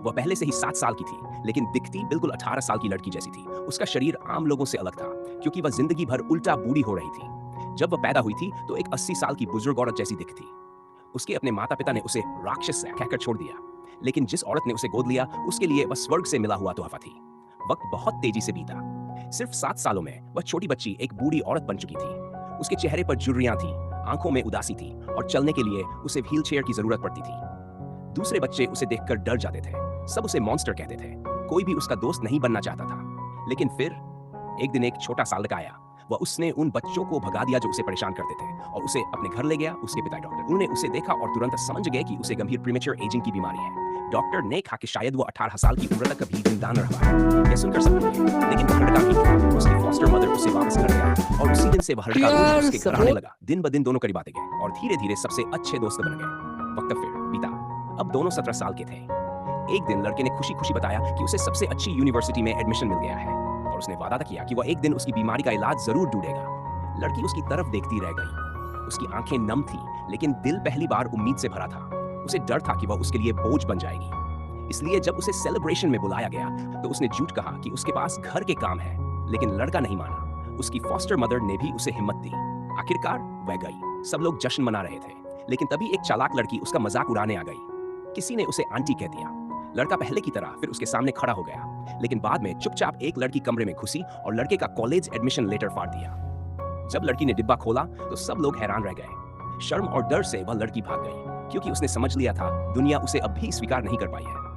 वह पहले से ही 7 साल की थी, लेकिन दिखती बिल्कुल 18 साल की लड़की जैसी थी। उसका शरीर आम लोगों से अलग था, क्योंकि वह जिंदगी भर उल्टा बूढ़ी हो रही थी। जब वह पैदा हुई थी, तो एक 80 साल की बुजुर्ग औरत जैसी दिखती। उसके अपने माता-पिता ने उसे राक्षस कहकर छोड़ दिया, लेकिन जिस औरत ने उसे गोद लिया, उसके लिए वह स्वर्ग से मिला हुआ तोहफा थी। वक्त बहुत तेजी से बीता। सिर्फ 7 सालों में वह छोटी बच्ची एक बूढ़ी औरत बन चुकी थी। उसके चेहरे पर झुर्रियां थी, आंखों में उदासी थी और चलने के लिए उसे व्हीलचेयर की जरूरत पड़ती थी। दूसरे बच्चे उसे देखकर डर जाते थे। सब उसे मॉन्स्टर कहते थे। कोई भी उसका दोस्त नहीं बनना चाहता था। लेकिन फिर एक दिन एक छोटा सा लड़का आया। वह उसने उन बच्चों को भगा दिया जो उसे परेशान करते थे और उसे अपने घर ले गया। उसके पिता डॉक्टर, उन्होंने उसे देखा और तुरंत समझ गए कि उसे गंभीर प्रीमेच्योर एजिंग की बीमारी है। डॉक्टर ने कहा कि शायद वो 18 साल की उम्र तक कभी जिंदा न रहा है। यह सुनकर सब भूल गए, लेकिन वह लड़का ठीक था। उसकी फॉस्टर मदर उसे वापस घर ले आई और उसी दिन से वह लड़का रोज उसके घर आने लगा। दिन ब दिन दोनों करीब आते गए और धीरे-धीरे सबसे अच्छे दोस्त बन गए। वक्त फिर बीता। अब दोनों 17 साल के थे। एक दिन लड़के ने खुशी-खुशी बताया कि उसे सबसे अच्छी यूनिवर्सिटी में एडमिशन मिल गया है और उसने वादा किया कि वह एक दिन उसकी बीमारी का इलाज जरूर ढूंढेगा। लड़की उसकी तरफ देखती रह गई। उसकी आंखें नम थीं, लेकिन दिल पहली बार उम्मीद से भरा था। उसे डर था कि वह उसके लिए बोझ बन जाएगी। इसलिए जब उसे सेलिब्रेशन में बुलाया गया, तो उसने झूठ कहा कि उसके पास घर के काम है, लेकिन लड़का नहीं माना। उसकी फॉस्टर मदर ने भी उसे हिम्मत दी। आखिरकार वह गई। सब लोग जश्न मना रहे थे, लेकिन तभी एक चालाक लड़की उसका मजाक उड़ाने आ गई। किसी ने उसे आंटी कह दिया। लड़का पहले की तरह फिर उसके सामने खड़ा हो गया, लेकिन बाद में चुपचाप एक लड़की कमरे में घुसी और लड़के का कॉलेज एडमिशन लेटर फाड़ दिया। जब लड़की ने डिब्बा खोला, तो सब लोग हैरान रह गए। शर्म और डर से वह लड़की भाग गई, क्योंकि उसने समझ लिया था दुनिया उसे अब भी स्वीकार नहीं कर पाई है।